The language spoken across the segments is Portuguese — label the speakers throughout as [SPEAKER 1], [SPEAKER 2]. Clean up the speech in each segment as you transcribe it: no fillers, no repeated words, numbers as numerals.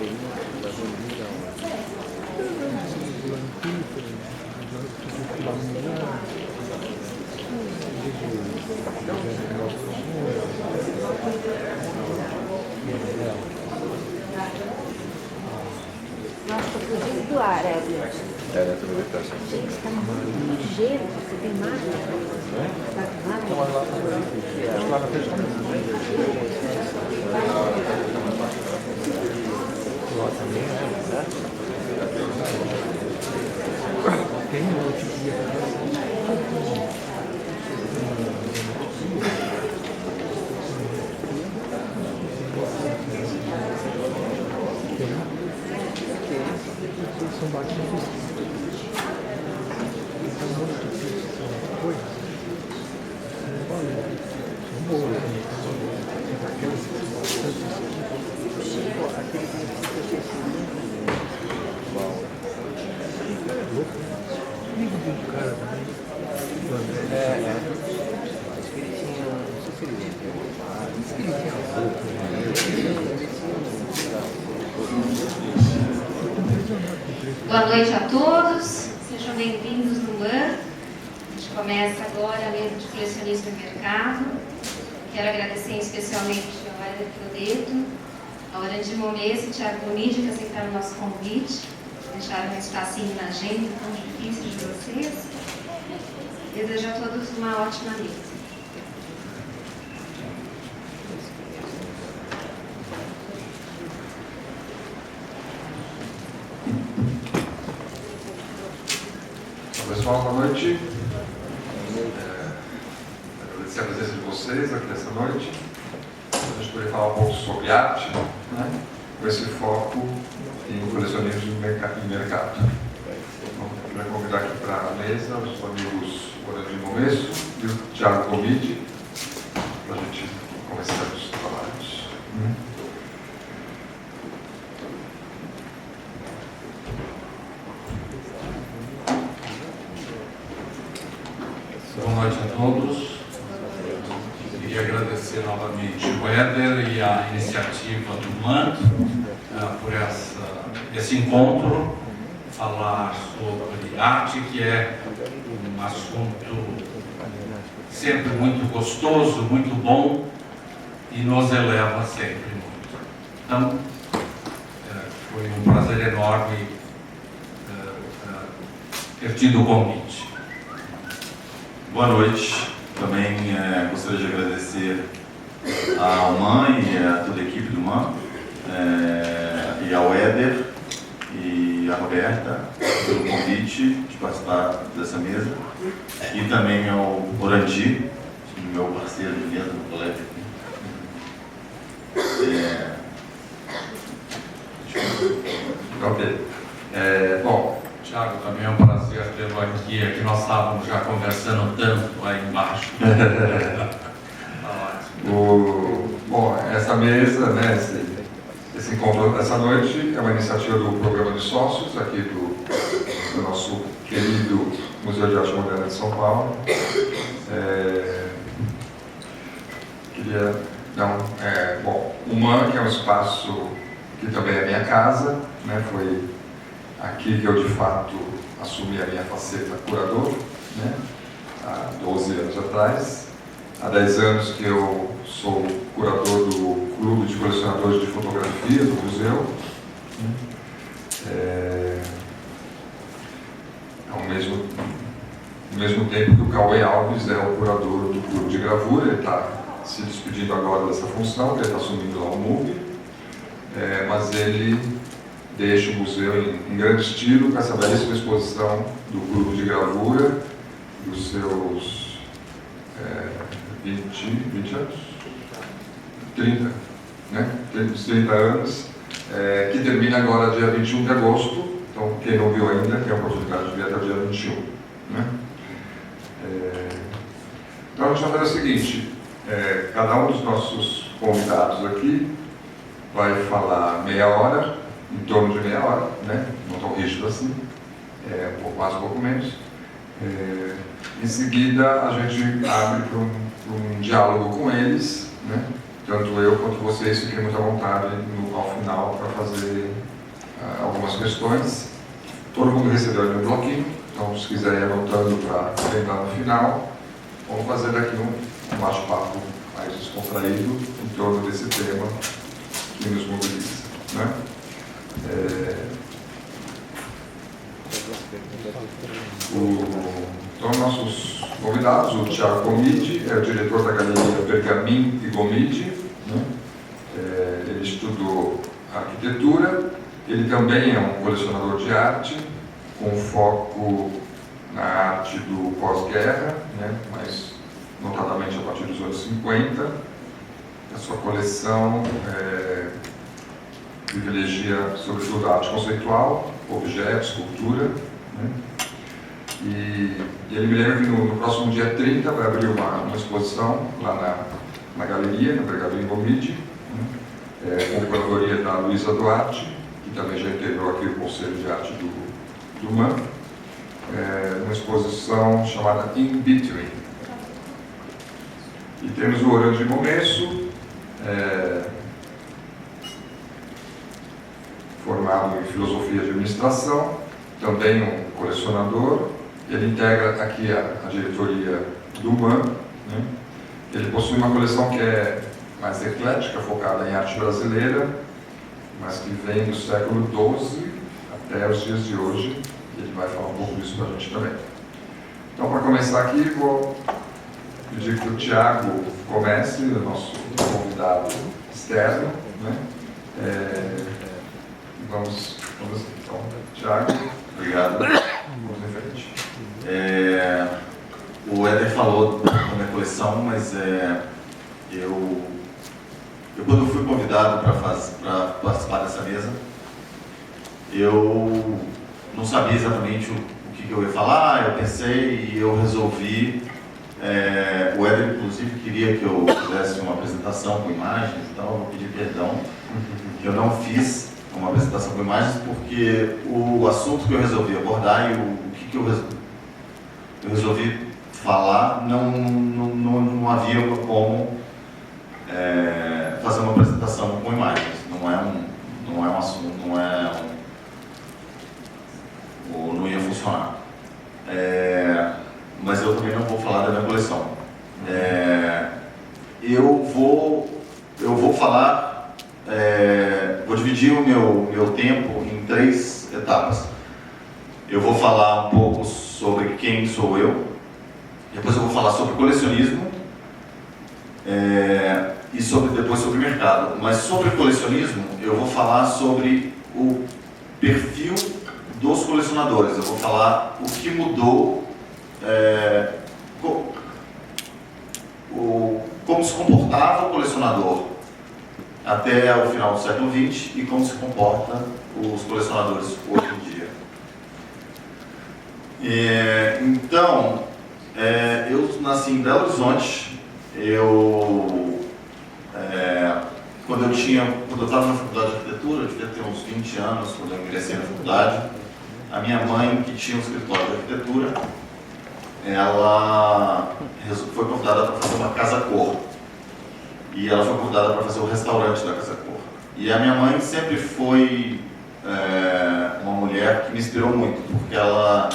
[SPEAKER 1] Nossa, tô fugindo do ar, Edna.
[SPEAKER 2] Era também vai estar assim.
[SPEAKER 1] Gente, tá muito ligeiro, você tem mais? Tá com mais?
[SPEAKER 2] Não, mas lá na frente também. Lá também, né? Tem um outro dia. São batidos.
[SPEAKER 3] Boa noite a todos, sejam bem-vindos no UAN. A gente começa agora a mesa de colecionista e mercado. Quero agradecer especialmente ao Éder Prodeto, ao Orandi Momese e Thiago Bonide que aceitaram o nosso convite, deixaram um espacinho na agenda tão difícil de vocês. Desejo a todos uma ótima mesa.
[SPEAKER 4] Pessoal, boa noite. Agradecer a presença de vocês aqui nessa noite. A gente poder falar um pouco sobre arte, né? Com esse foco em colecionismo e mercado. Então, eu quero convidar aqui para a mesa os amigos Orandi Momese e o Thiago Bonide para a gente começar os trabalhos.
[SPEAKER 5] Boa noite a todos. Queria agradecer novamente o Éder e a iniciativa do MAN por esse encontro, falar sobre arte, que é um assunto sempre muito gostoso, muito bom e nos eleva sempre muito. Então, foi um prazer enorme ter tido o convite.
[SPEAKER 6] Boa noite. Também gostaria de agradecer ao MAN e a toda a equipe do MAN, e ao Éder e à Roberta pelo convite de participar dessa mesa, e também ao Orandi, meu parceiro de mesa, meu colega aqui.
[SPEAKER 4] Bom,
[SPEAKER 5] Thiago, também é um prazer tê-lo aqui. É que nós estávamos já conversando tanto aí embaixo.
[SPEAKER 4] Bom, essa mesa, né, esse encontro dessa noite é uma iniciativa do Programa de Sócios aqui do nosso querido Museu de Arte Moderna de São Paulo. Queria dar bom, o MAN, que é um espaço que também é minha casa, né, foi aqui que eu, de fato, assumi a minha faceta curador, né, há 12 anos atrás. Há 10 anos que eu sou curador do Clube de Colecionadores de Fotografia do museu. Ao mesmo tempo que o Cauê Alves é o curador do Clube de Gravura. Ele está se despedindo agora dessa função, ele está assumindo lá o MUB, mas ele deixa o museu em grande estilo com essa belíssima exposição do Clube de Gravura, dos seus 20 anos? 30, né? Dos 30 anos, que termina agora dia 21 de agosto. Então, quem não viu ainda, tem a oportunidade de vir até o dia 21. Né? Então, a gente vai fazer o seguinte: cada um dos nossos convidados aqui vai falar meia hora, em torno de meia hora, né? Não tão rígido assim, um pouco mais, um pouco menos. Em seguida, a gente abre para um diálogo com eles, né? tanto eu quanto vocês fiquem muito à vontade ao final para fazer algumas questões. Todo mundo recebeu ali um bloquinho, então se quiser ir anotando para tentar no final, vamos fazer daqui um bate-papo mais descontraído em torno desse tema que nos mobiliza, né? Então, nossos convidados, o Thiago Gomide, é o diretor da Galeria Pergamin e Gomide, né? Ele estudou arquitetura, ele também é um colecionador de arte, com foco na arte do pós-guerra, né? Mas notadamente a partir dos anos 50. A sua coleção privilegia, sobretudo, a arte conceitual, objetos, cultura, né? E ele me lembra que no próximo dia 30 vai abrir uma exposição lá na galeria, na Pergamin Gomide, né? Com curadoria da Luísa Duarte, que também já integrou aqui o Conselho de Arte do MAN, uma exposição chamada In Between. E temos o Orange Momesso, formado em Filosofia de Administração, também um colecionador. Ele integra aqui a diretoria do MAN, né? Ele possui uma coleção que é mais eclética, focada em arte brasileira, mas que vem do século XII até os dias de hoje. Ele vai falar um pouco disso para a gente também. Então, para começar aqui, vou pedir que o Thiago comece, o nosso convidado externo, né? Vamos então, Thiago.
[SPEAKER 6] Obrigado.
[SPEAKER 4] Vamos em frente.
[SPEAKER 6] O Éder falou da minha coleção, mas eu quando fui convidado para participar dessa mesa, eu não sabia exatamente o que eu ia falar. Eu pensei e eu resolvi. O Éder, inclusive, queria que eu fizesse uma apresentação com imagens, então eu vou pedir perdão. Eu não fiz uma apresentação com imagens porque o assunto que eu resolvi abordar e o que eu resolvi falar não havia como fazer uma apresentação com imagens. Não é um assunto, não ia funcionar. Mas eu também não vou falar da minha coleção. Eu vou falar, vou dividir o meu tempo em 3 etapas. Eu vou falar um pouco sobre quem sou eu, depois eu vou falar sobre colecionismo e depois sobre mercado. Mas sobre colecionismo, eu vou falar sobre o perfil dos colecionadores. Eu vou falar o que mudou, como se comportava o colecionador até o final do século XX e como se comporta os colecionadores hoje em dia. Então, eu nasci em Belo Horizonte. Quando eu estava na faculdade de arquitetura, eu devia ter uns 20 anos, quando eu ingressei na faculdade, a minha mãe, que tinha um escritório de arquitetura, ela foi convidada para fazer uma casa-cor. E ela foi convidada para fazer o restaurante da casa-cor. E a minha mãe sempre foi uma mulher que me inspirou muito, porque ela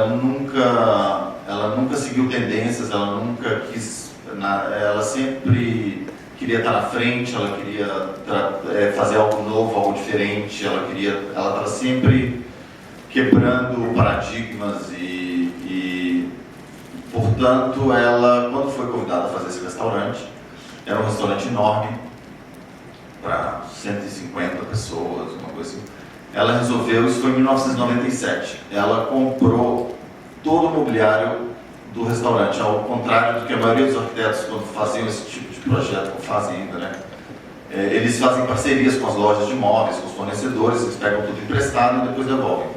[SPEAKER 6] nunca seguiu tendências, ela nunca quis, ela sempre queria estar na frente, ela queria fazer algo novo, algo diferente, ela estava sempre quebrando paradigmas e portanto, ela, quando foi convidada a fazer esse restaurante, era um restaurante enorme, para 150 pessoas, uma coisa assim. Ela resolveu, isso foi em 1997, ela comprou todo o mobiliário do restaurante, ao contrário do que a maioria dos arquitetos, quando faziam esse tipo de projeto, ou fazem ainda, né? Eles fazem parcerias com as lojas de imóveis, com os fornecedores, eles pegam tudo emprestado e depois devolvem.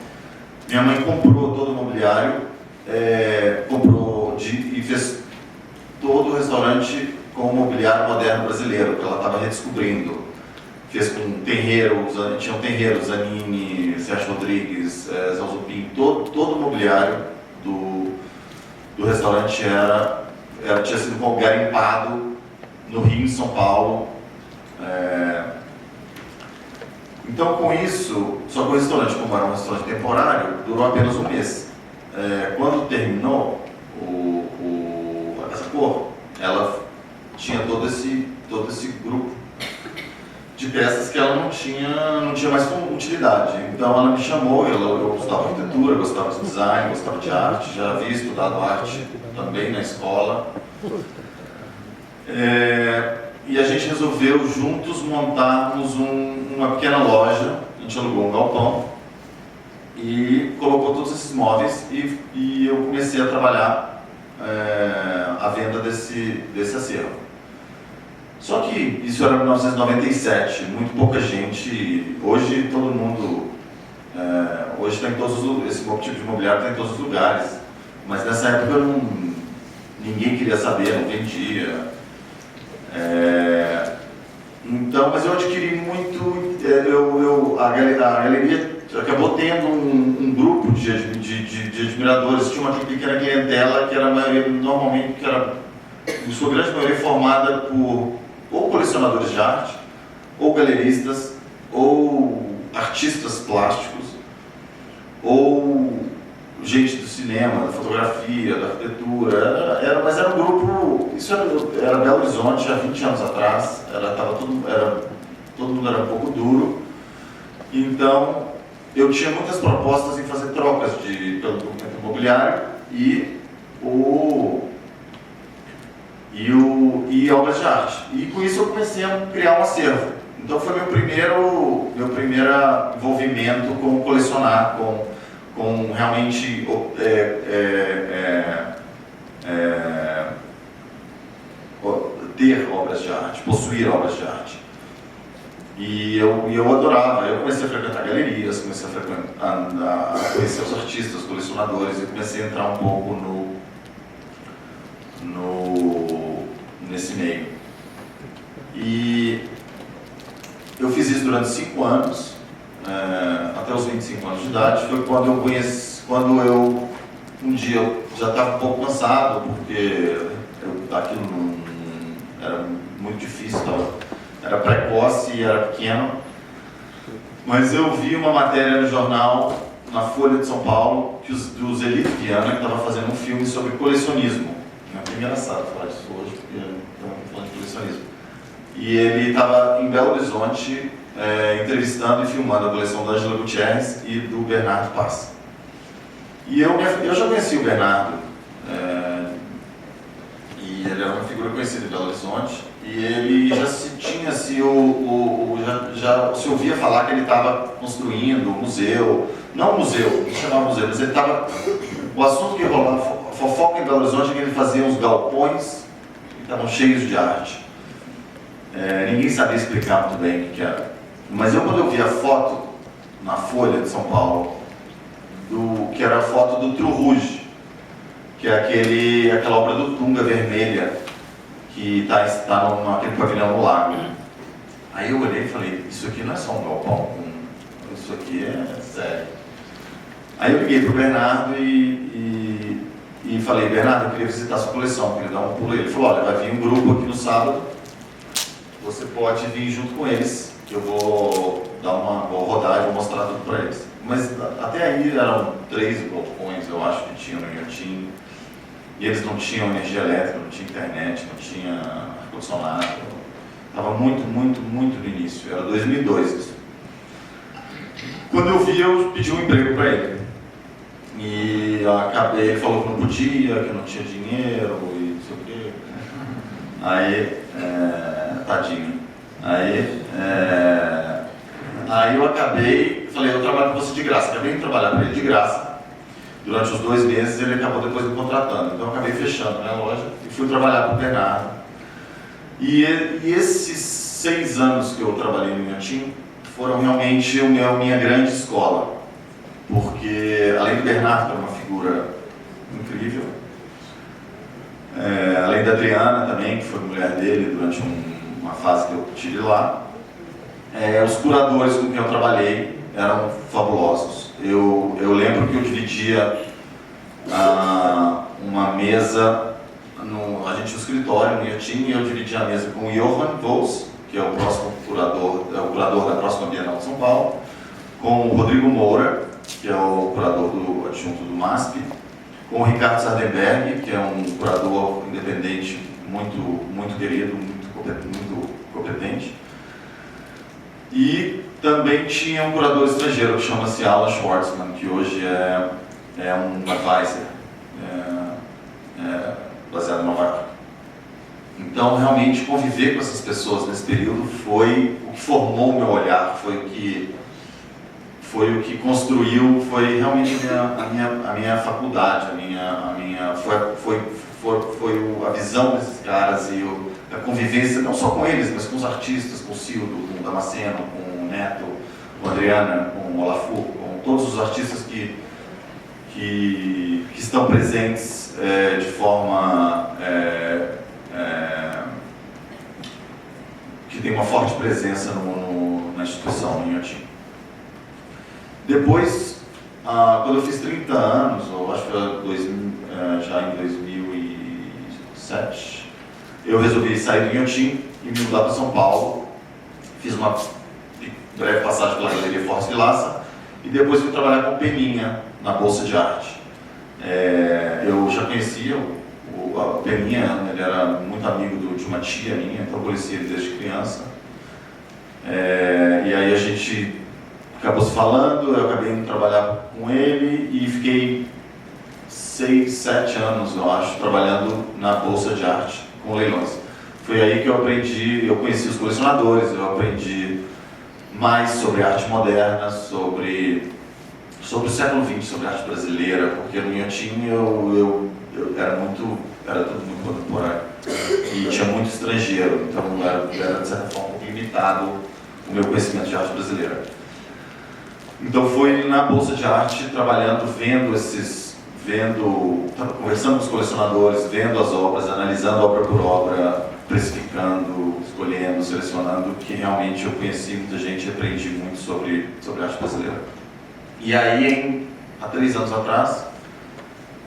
[SPEAKER 6] Minha mãe comprou todo o mobiliário, e fez todo o restaurante com o mobiliário moderno brasileiro, que ela estava redescobrindo. Fez com terreiros, tinha um terreiro, Zanini, Sérgio Rodrigues, Zé Zupin, todo o mobiliário do restaurante tinha sido garimpado no Rio, em São Paulo. Então, com isso, só que o restaurante, como era um restaurante temporário, durou apenas um mês. Quando terminou a Casa Cor, ela tinha todo esse grupo de peças que ela não tinha mais utilidade. Então ela me chamou, eu gostava de arquitetura, gostava de design, gostava de arte, já havia estudado arte também na escola. E a gente resolveu juntos montarmos uma pequena loja. A gente alugou um galpão e colocou todos esses móveis e eu comecei a trabalhar a venda desse acervo. Só que isso era em 1997, muito pouca gente. Hoje todo mundo, hoje tem esse tipo de imobiliário tem em todos os lugares, mas nessa época ninguém queria saber, não vendia. Então, mas eu adquiri muito. A galeria acabou tendo um grupo de admiradores. Tinha uma pequena clientela que era a maioria, normalmente, que era, em sua grande maioria, formada por ou colecionadores de arte, ou galeristas, ou artistas plásticos, ou gente do cinema, da fotografia, da arquitetura. Mas era um grupo, isso era Belo Horizonte há 20 anos atrás, todo mundo era um pouco duro. Então eu tinha muitas propostas em fazer trocas pelo documento imobiliário e obras de arte. E com isso eu comecei a criar um acervo. Então foi meu primeiro envolvimento com colecionar, com realmente ter obras de arte, possuir obras de arte. E eu adorava. Eu comecei a frequentar galerias, comecei a conhecer os artistas, os colecionadores, e comecei a entrar um pouco nesse meio. E eu fiz isso durante 5 anos, até os 25 anos de idade. Foi quando eu um dia eu já estava um pouco cansado, porque aquilo era muito difícil, era precoce e era pequeno. Mas eu vi uma matéria no jornal, na Folha de São Paulo, do Zelito Viana, que estava fazendo um filme sobre colecionismo. É engraçado falar disso hoje, porque estamos falando de colecionismo. E ele estava em Belo Horizonte, entrevistando e filmando a coleção da Angela Gutierrez e do Bernardo Paz. E eu já conheci o Bernardo, e ele era uma figura conhecida em Belo Horizonte, e ele já se ouvia falar que ele estava construindo um museu, não um museu, não chamava museu, mas ele estava, o assunto que rolava, a fofoca em Belo Horizonte é que ele fazia uns galpões que estavam cheios de arte. Ninguém sabia explicar muito bem o que era. Mas quando eu vi a foto na Folha de São Paulo, que era a foto do Tru Rouge, que é aquela obra do Tunga vermelha, que está naquele pavilhão no lago. Aí eu olhei e falei, isso aqui não é só um galpão, isso aqui é sério. Aí eu liguei para o Bernardo e falei, Bernardo, eu queria visitar a sua coleção, queria dar um pulo. Ele falou, olha, vai vir um grupo aqui no sábado, você pode vir junto com eles, que eu vou rodar e vou mostrar tudo para eles. Mas até aí eram 3 galpões, eu acho, que tinham no Inhotim, e eles não tinham energia elétrica, não tinha internet, não tinha ar-condicionado. Estava muito, muito, muito no início, era 2002 isso. Quando eu vi, eu pedi um emprego para ele. E ele falou que não podia, que não tinha dinheiro, e não sei o quê. Aí, tadinho. Aí eu falei, eu trabalho com você de graça. Acabei de trabalhar para ele de graça. Durante os 2 meses, ele acabou depois me contratando. Então eu acabei fechando a loja e fui trabalhar para o Bernardo. E esses 6 anos que eu trabalhei no Inhotim foram realmente minha grande escola. Porque, além do Bernardo, que era uma figura incrível, além da Adriana também, que foi mulher dele durante uma fase que eu tive lá, os curadores com quem eu trabalhei eram fabulosos. Eu lembro que eu dividia uma mesa, a gente tinha um escritório no Inhotim e eu dividi a mesa com o Johan Vos, que é o próximo curador, o curador da próxima Bienal de São Paulo, com o Rodrigo Moura, que é o curador do adjunto do MASP, com o Ricardo Sardenberg, que é um curador independente muito querido, muito competente. E também tinha um curador estrangeiro que chama-se Alan Schwartzman, que hoje é um advisor baseado em Nova York. Então, realmente, conviver com essas pessoas nesse período foi o que formou o meu olhar, foi o que construiu, foi realmente a minha faculdade, foi a visão desses caras e a convivência, não só com eles, mas com os artistas, com o Cildo, com o Damasceno, com o Neto, com a Adriana, com o Olafur, com todos os artistas que estão presentes de forma que tem uma forte presença na instituição, no Inhotim. Depois, quando eu fiz 30 anos, eu acho que já em 2007, eu resolvi sair do Inhotim e me mudar para São Paulo. Fiz uma breve passagem pela Galeria Fortes Vilaça e depois fui trabalhar com o Peninha na Bolsa de Arte. Eu já conhecia o Peninha, ele era muito amigo de uma tia minha, então eu conheci ele desde criança. E aí a gente acabou se falando, eu acabei indo trabalhar com ele e fiquei 6, 7 anos, eu acho, trabalhando na Bolsa de Arte com leilões. Foi aí que eu aprendi, eu conheci os colecionadores, eu aprendi mais sobre arte moderna, sobre o século XX, sobre arte brasileira, porque no Inhotim era tudo muito contemporâneo e tinha muito estrangeiro, então era de certa forma um pouco limitado o meu conhecimento de arte brasileira. Então foi na Bolsa de Arte, trabalhando, conversando com os colecionadores, vendo as obras, analisando obra por obra, precificando, escolhendo, selecionando, que realmente eu conheci muita gente e aprendi muito sobre arte brasileira. E aí, há 3 anos atrás,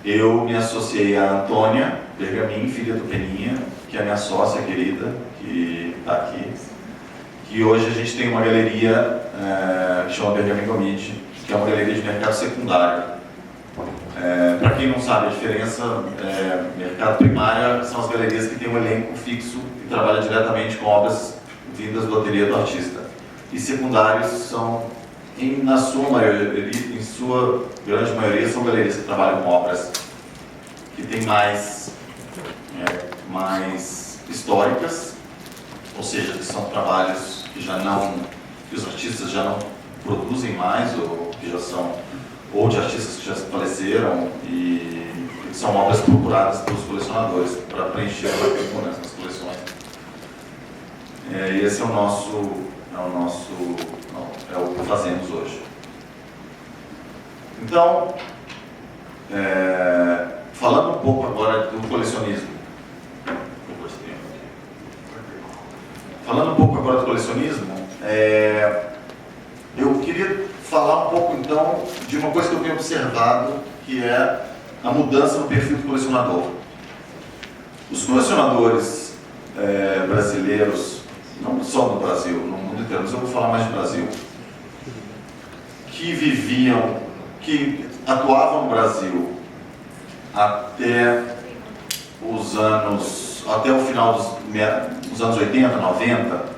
[SPEAKER 6] eu me associei a Antônia Bergamin, filha do Peninha, que é minha sócia querida, que está aqui. E hoje a gente tem uma galeria que chama Bergamin Gomide, que é uma galeria de mercado secundário. Para quem não sabe a diferença, mercado primário são as galerias que têm um elenco fixo e trabalham diretamente com obras vindas do ateliê do artista. E secundários são, na sua maioria, em sua grande maioria, são galerias que trabalham com obras que têm mais históricas, ou seja, que são trabalhos que os artistas já não produzem mais, ou que já são, ou de artistas que já faleceram, e que são obras procuradas pelos colecionadores para preencher as lacunas nas coleções. E esse é o que fazemos hoje. Então, falando um pouco agora do colecionismo. Eu queria falar um pouco então de uma coisa que eu tenho observado, que é a mudança no perfil do colecionador. Os colecionadores brasileiros, não só no Brasil, no mundo inteiro, mas eu vou falar mais do Brasil, que atuavam no Brasil até o final dos anos 80, 90,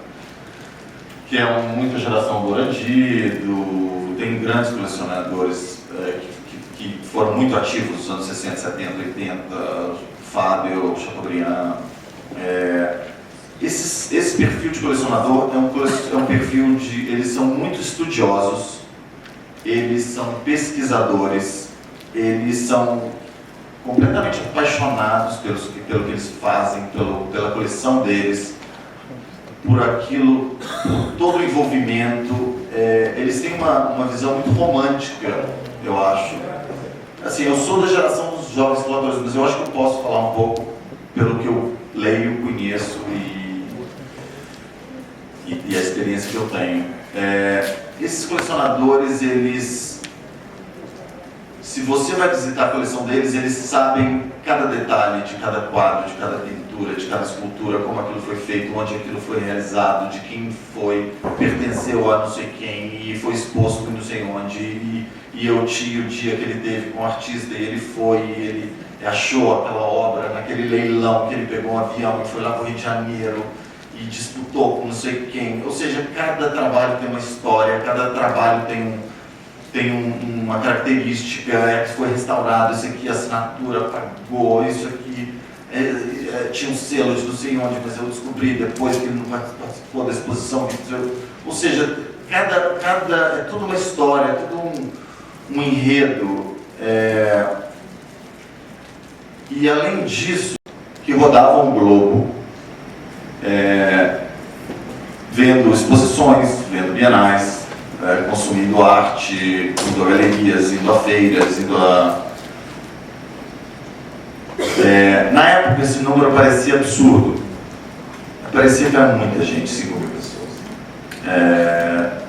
[SPEAKER 6] que é muita geração do Orandido, tem grandes colecionadores que foram muito ativos nos anos 60, 70, 80, Fábio, Chateaubriand. Esse perfil de colecionador é um perfil de... Eles são muito estudiosos, eles são pesquisadores, eles são completamente apaixonados pelo que eles fazem, pela coleção deles, por todo o envolvimento. Eles têm uma visão muito romântica, eu acho. Assim, eu sou da geração dos jovens colecionadores, mas eu acho que eu posso falar um pouco pelo que eu leio, conheço e a experiência que eu tenho. Esses colecionadores, eles se você vai visitar a coleção deles, eles sabem cada detalhe de cada quadro, de cada pintura, de cada escultura, como aquilo foi feito, onde aquilo foi realizado, de quem foi, pertenceu a não sei quem, e foi exposto em não sei onde, e eu tinha o dia que ele teve com o artista, e ele foi, e ele achou aquela obra naquele leilão, que ele pegou um avião e foi lá para o Rio de Janeiro, e disputou com não sei quem. Ou seja, cada trabalho tem uma história, cada trabalho tem uma característica, que foi restaurado, isso aqui a assinatura pagou, isso aqui tinha um selo de não sei onde, mas eu descobri depois que ele não participou da exposição. Ou seja, é tudo uma história, é tudo um enredo. E além disso, que rodava um globo, vendo exposições, vendo bienais, consumindo arte, indo a galerias, indo a feiras, indo a... na época esse número parecia absurdo. Parecia que era muita gente, 5 mil pessoas.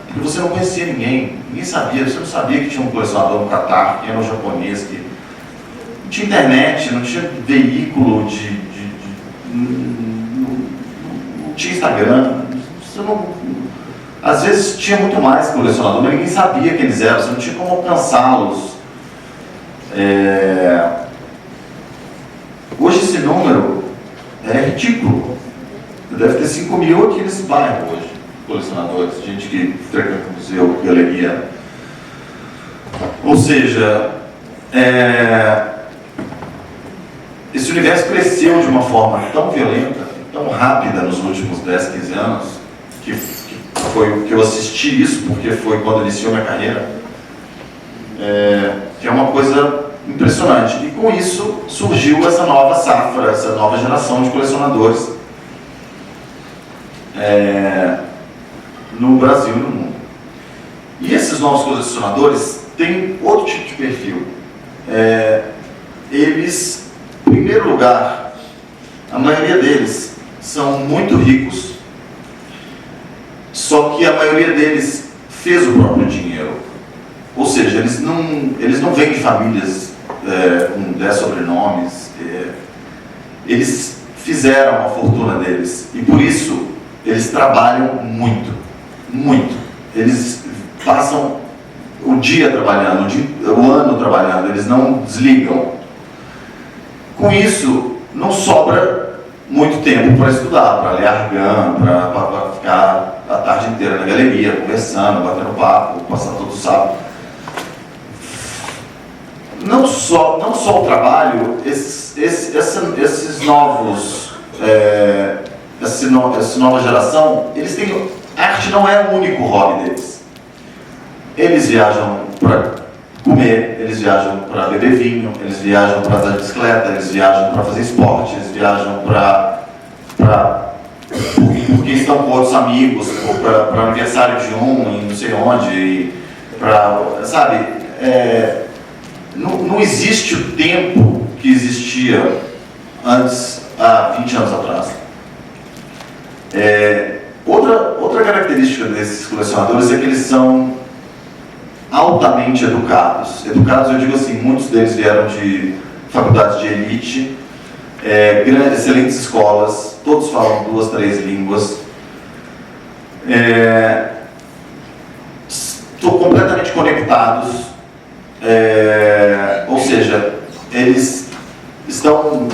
[SPEAKER 6] Porque você não conhecia ninguém sabia, você não sabia que tinha um colecionador no Catar, que era um japonês, que não tinha internet, não tinha veículo não tinha Instagram, você não... Às vezes tinha muito mais colecionador, mas ninguém sabia quem eles eram, você não tinha como alcançá-los. Hoje esse número é ridículo. Deve ter 5 mil aqui nesse bairro hoje, colecionadores, gente que frequenta o museu, galeria. Ou seja, esse universo cresceu de uma forma tão violenta, tão rápida nos últimos 10, 15 anos, que foi que eu assisti isso, porque foi quando iniciou minha carreira, que é uma coisa impressionante. E com isso surgiu essa nova safra, essa nova geração de colecionadores no Brasil e no mundo. E esses novos colecionadores têm outro tipo de perfil. Eles, em primeiro lugar, a maioria deles são muito ricos, só que a maioria deles fez o próprio dinheiro. Ou seja, eles não vêm de famílias com 10 sobrenomes. Eles fizeram a fortuna deles. E por isso, eles trabalham muito. Muito. Eles passam o dia trabalhando, o ano trabalhando. Eles não desligam. Com isso, não sobra muito tempo para estudar, para ler Argan, para ficar a tarde inteira na galeria, conversando, batendo papo, passando todo sábado. Não só o trabalho, esses novos, essa nova geração, eles têm, a arte não é o único hobby deles. Eles viajam para comer, eles viajam para beber vinho, eles viajam para andar de bicicleta, eles viajam para fazer esporte, eles viajam porque estão com outros amigos, ou para aniversário de em não sei onde, sabe, não existe o tempo que existia antes, há 20 anos atrás. Outra característica desses colecionadores é que eles são altamente educados. Educados, eu digo assim, muitos deles vieram de faculdades de elite, excelentes escolas, todos falam 2, 3 línguas. Estão completamente conectados, ou seja, eles estão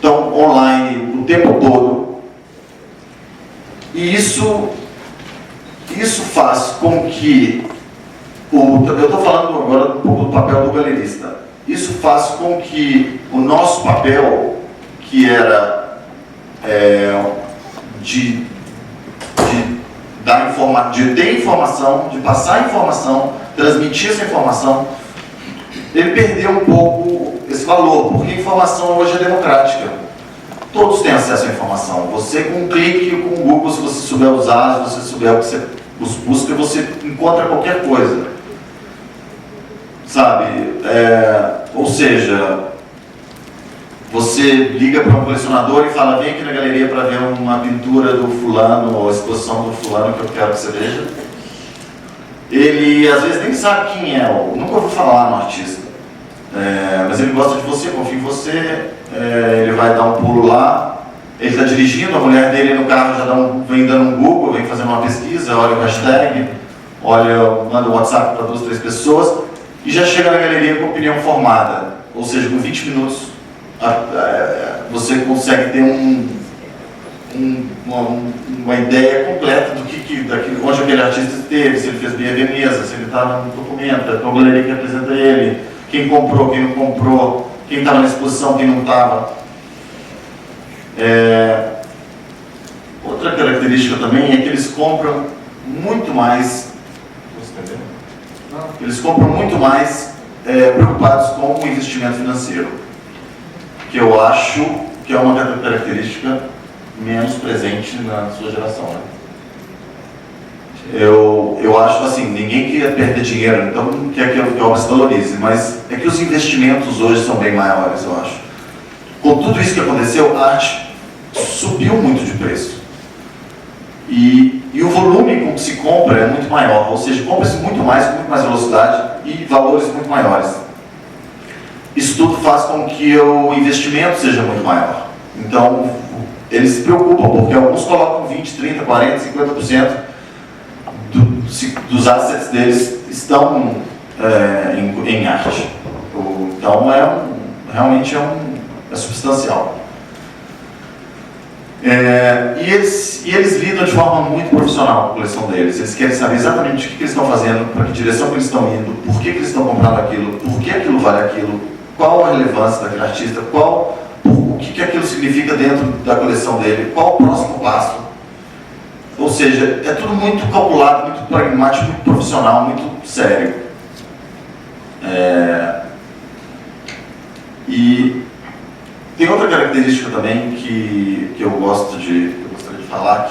[SPEAKER 6] online o tempo todo. E isso faz com que eu estou falando agora um pouco do papel do galerista. Isso faz com que o nosso papel, que era de ter informação, de passar informação, transmitir essa informação, ele perdeu um pouco esse valor, porque a informação hoje é democrática. Todos têm acesso à informação. Você, com um clique, com o Google, se você souber usar, se você souber o que você busca, você encontra qualquer coisa. Sabe? Ou seja, você liga para um colecionador e fala, vem aqui na galeria para ver uma pintura do fulano, ou a exposição do fulano que eu quero que você veja. Ele, às vezes, nem sabe quem é, ou nunca ouviu falar no artista. mas ele gosta de você, confia em você, ele vai dar um pulo lá, ele está dirigindo, a mulher dele no carro já vem dando um Google, vem fazendo uma pesquisa, olha o hashtag, manda um WhatsApp para 2, 3 pessoas e já chega na galeria com opinião formada. Ou seja, com 20 minutos você consegue ter uma ideia completa daquilo, onde aquele artista esteve, se ele fez bem a Veneza, se ele está no documento, qual galeria que apresenta ele, quem comprou, quem não comprou, quem estava na exposição, quem não estava. Outra característica também é que eles compram muito mais. Eles compram muito mais preocupados com o investimento financeiro, que eu acho que é uma característica menos presente na sua geração, né? Eu acho assim, ninguém quer perder dinheiro, então não quer que a obra se valorize, mas é que os investimentos hoje são bem maiores, eu acho. Com tudo isso que aconteceu, a arte subiu muito de preço. E o volume com que se compra é muito maior, ou seja, compra-se muito mais, com muito mais velocidade e valores muito maiores. Isso tudo faz com que o investimento seja muito maior. Então, eles se preocupam, porque alguns colocam 20, 30, 40, 50% dos assets deles estão em arte. Então, realmente é substancial. E eles lidam de forma muito profissional com a coleção deles. Eles querem saber exatamente o que eles estão fazendo, para que direção que eles estão indo, por que eles estão comprando aquilo, por que aquilo vale aquilo, qual a relevância daquele artista, o que aquilo significa dentro da coleção dele, qual o próximo passo. Ou seja, é tudo muito calculado, muito pragmático, muito profissional, muito sério. E tem outra característica também que eu gostaria de falar,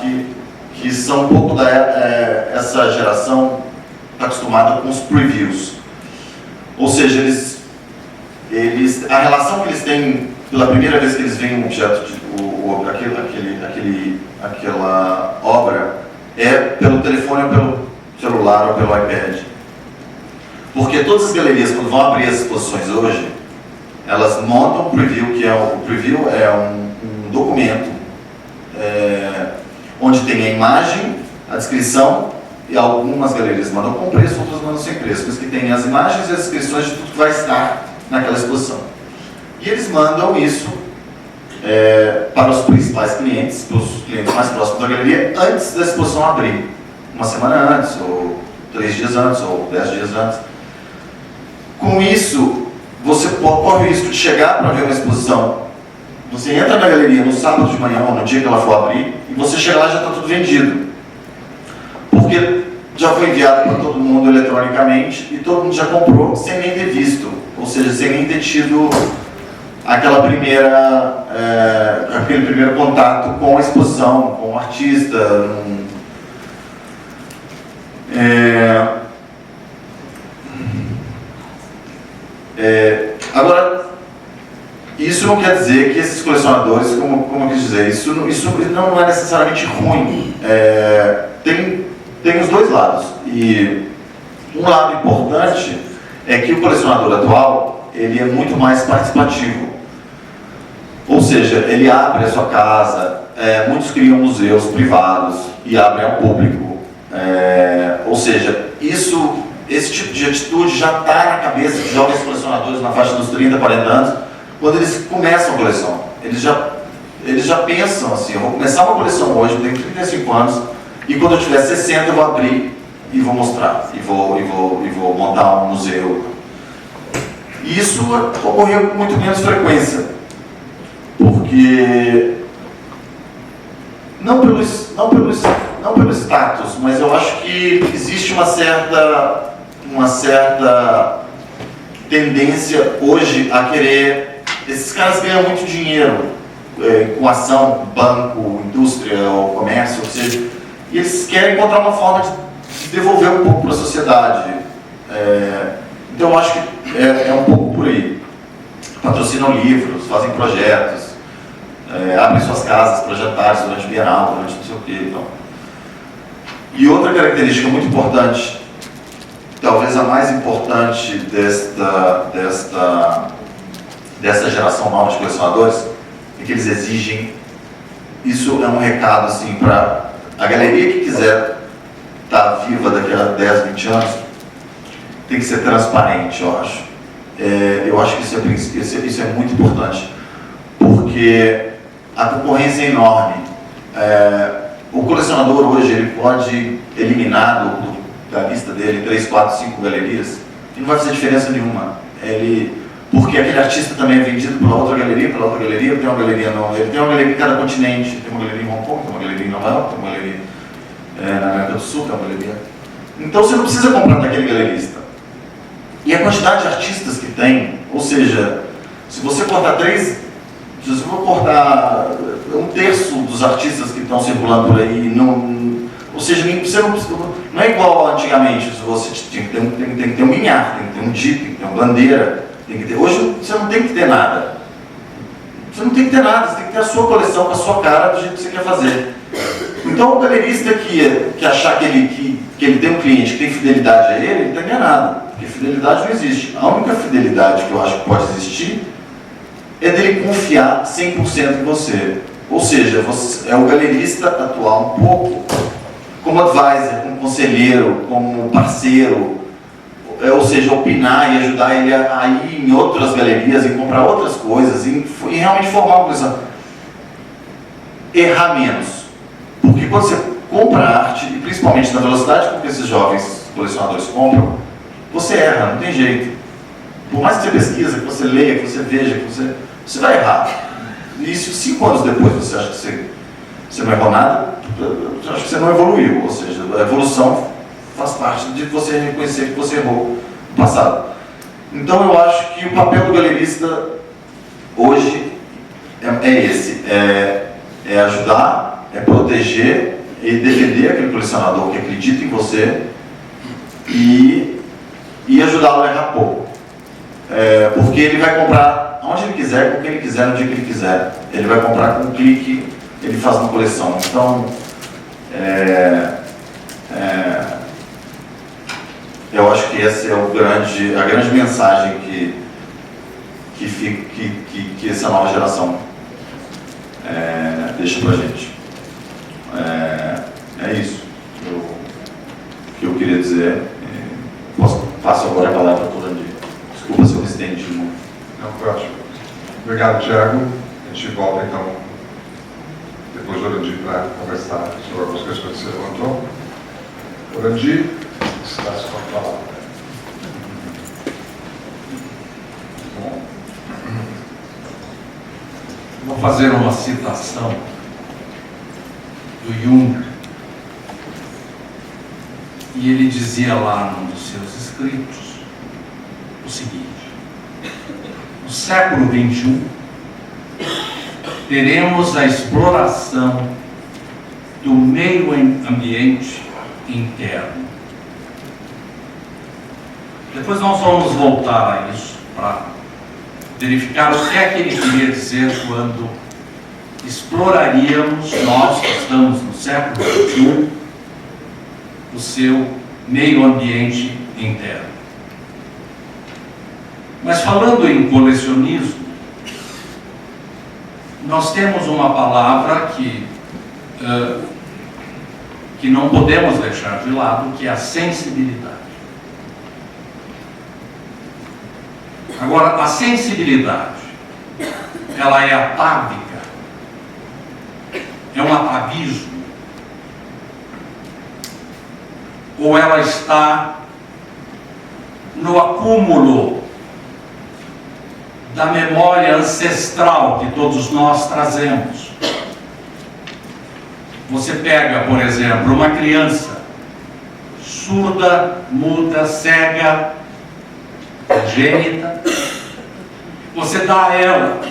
[SPEAKER 6] que são um pouco essa geração está acostumada com os previews. Ou seja, a relação que eles têm pela primeira vez que eles veem um objeto, aquela obra, é pelo telefone ou pelo celular ou pelo iPad. Porque todas as galerias, quando vão abrir as exposições hoje, elas montam um preview, o preview é um documento onde tem a imagem, a descrição, e algumas galerias mandam com preço, outras mandam sem preço, mas que tem as imagens e as descrições de tudo que vai estar naquela exposição. E eles mandam isso para os principais clientes, para os clientes mais próximos da galeria, antes da exposição abrir. Uma semana antes, ou 3 dias antes, ou 10 dias antes. Com isso, você corre o risco de chegar para ver uma exposição. Você entra na galeria no sábado de manhã, ou no dia que ela for abrir, e você chega lá e já está tudo vendido. Porque já foi enviado para todo mundo eletronicamente, e todo mundo já comprou sem nem ter visto. Ou seja, sem nem ter tido aquele primeiro contato com a exposição, com o artista. Agora, isso não quer dizer que esses colecionadores, como eu quis dizer, isso não é necessariamente ruim. Tem os dois lados. E um lado importante é que o colecionador atual, ele é muito mais participativo. Ou seja, ele abre a sua casa, muitos criam museus privados e abrem ao público. Ou seja, esse tipo de atitude já está na cabeça de jovens colecionadores na faixa dos 30, 40 anos, quando eles começam a coleção. Eles já pensam assim, eu vou começar uma coleção hoje, eu tenho 35 anos, e quando eu tiver 60 eu vou abrir e vou mostrar, e vou montar um museu. E isso ocorreu com muito menos frequência, porque não pelo status, mas eu acho que existe uma certa tendência hoje a querer. Esses caras ganham muito dinheiro com ação, banco, indústria ou comércio, ou seja, e eles querem encontrar uma forma de devolver um pouco para a sociedade. Então eu acho que é um pouco por aí. Patrocinam livros, fazem projetos, abrem suas casas para jantares durante o Bienal, durante não sei o quê. Então. E outra característica muito importante talvez a mais importante dessa geração nova de colecionadores é que eles exigem, isso é um recado assim para a galeria que quiser estar viva daqui a 10, 20 anos, tem que ser transparente, eu acho. Eu acho que isso é muito importante, porque a concorrência é enorme. O colecionador hoje ele pode eliminar da lista dele 3, 4, 5 galerias e não vai fazer diferença nenhuma. Porque aquele artista também é vendido pela outra galeria, tem uma galeria ele tem uma galeria em cada continente, tem uma galeria em Hong Kong, tem uma galeria em Nova York, tem uma galeria na América do Sul, tem uma galeria. Então você não precisa comprar daquele galerista. E a quantidade de artistas que tem, ou seja, se você cortar 1/3 dos artistas que estão circulando por aí, ou seja, você não é igual antigamente, você tem que ter um Minhar, tem que ter um Jeep, tem que ter uma bandeira, hoje você não tem que ter nada. Você não tem que ter nada, você tem que ter a sua coleção com a sua cara do jeito que você quer fazer. Então o galerista que achar que ele tem um cliente que tem fidelidade a ele está enganado, porque fidelidade não existe. A única fidelidade que eu acho que pode existir é dele confiar 100% em você. Ou seja, é o galerista atuar um pouco como advisor, como conselheiro, como parceiro, ou seja, opinar e ajudar ele a ir em outras galerias, em comprar outras coisas, e realmente formar uma coisa. Errar menos. Porque quando você compra arte, e principalmente na velocidade com que esses jovens colecionadores compram, você erra, não tem jeito. Por mais que você pesquisa, que você leia, que você veja, você vai errar. E se 5 anos depois você acha que você não errou nada, eu acho que você não evoluiu. Ou seja, a evolução faz parte de você reconhecer que você errou no passado. Então eu acho que o papel do galerista hoje é esse. É ajudar, é proteger e defender aquele colecionador que acredita em você e ajudá-lo a errar pouco. Porque ele vai comprar onde ele quiser, com quem ele quiser, no dia que ele quiser. Ele vai comprar com um clique, ele faz uma coleção. Então, eu acho que essa é a grande mensagem que essa nova geração deixa pra gente. É isso que eu queria dizer. Passo agora a palavra para o Orandi. Desculpa se eu me estendi muito.
[SPEAKER 4] Não, foi ótimo. Obrigado, Thiago. A gente volta então depois do Orandi para conversar sobre algumas questões que você levantou. Orandi, está com a palavra.
[SPEAKER 5] Bom, vou fazer uma citação do Jung, e ele dizia lá num dos seus escritos o seguinte: no século XXI teremos a exploração do meio ambiente interno. Depois nós vamos voltar a isso para verificar o que é que ele queria dizer quando exploraríamos, nós que estamos no século XXI, o seu meio ambiente interno. Mas falando em colecionismo, nós temos uma palavra que não podemos deixar de lado, que é a sensibilidade. Agora, a sensibilidade, ela é atávica, é um atavismo, ou ela está no acúmulo da memória ancestral que todos nós trazemos. Você pega, por exemplo, uma criança surda, muda, cega, congênita, você dá a ela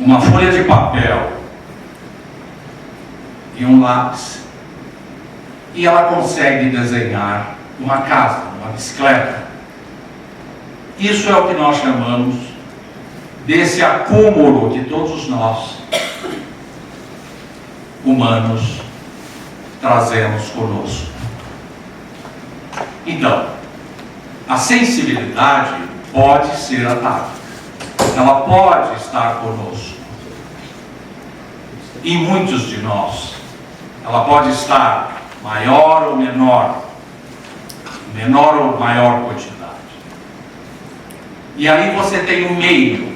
[SPEAKER 5] uma folha de papel e um lápis, e ela consegue desenhar uma casa, uma bicicleta. Isso é o que nós chamamos desse acúmulo que todos nós, humanos, trazemos conosco. Então, a sensibilidade pode ser atávica. Ela pode estar conosco. Em muitos de nós. Ela pode estar maior ou menor ou maior quantidade. E aí você tem um meio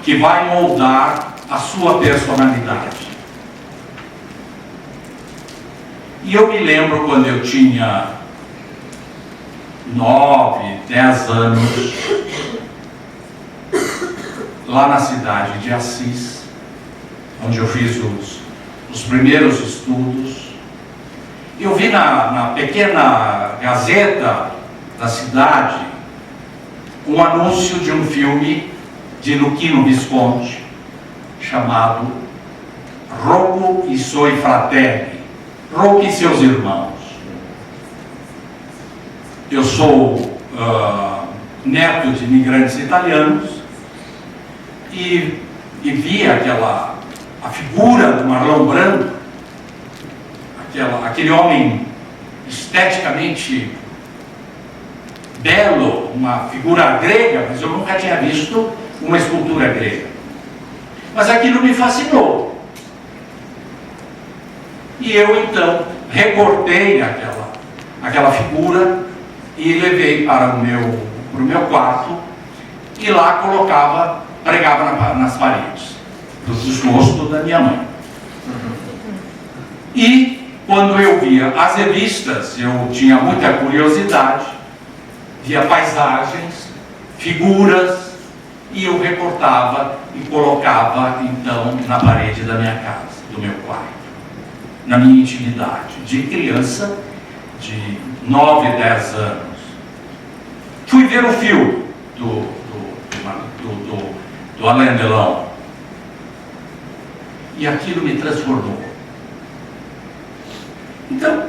[SPEAKER 5] que vai moldar a sua personalidade. E eu me lembro quando eu tinha 9, 10 anos, lá na cidade de Assis, onde eu fiz os primeiros estudos, eu vi na pequena gazeta da cidade um anúncio de um filme de Luchino Visconti chamado Rocco e suoi fratelli, Rocco e seus irmãos. Eu sou neto de imigrantes italianos e vi a figura do Marlon Brando, aquele homem esteticamente belo, uma figura grega, mas eu nunca tinha visto uma escultura grega. Mas aquilo me fascinou. E eu então recortei aquela figura e levei para o meu quarto e lá pregava nas paredes, do desgosto da minha mãe. E quando eu via as revistas, eu tinha muita curiosidade, via paisagens, figuras, e eu recortava e colocava então na parede da minha casa, do meu quarto, na minha intimidade, de criança de 9, 10 anos. Fui ver o filme do Alain Delon e aquilo me transformou. Então,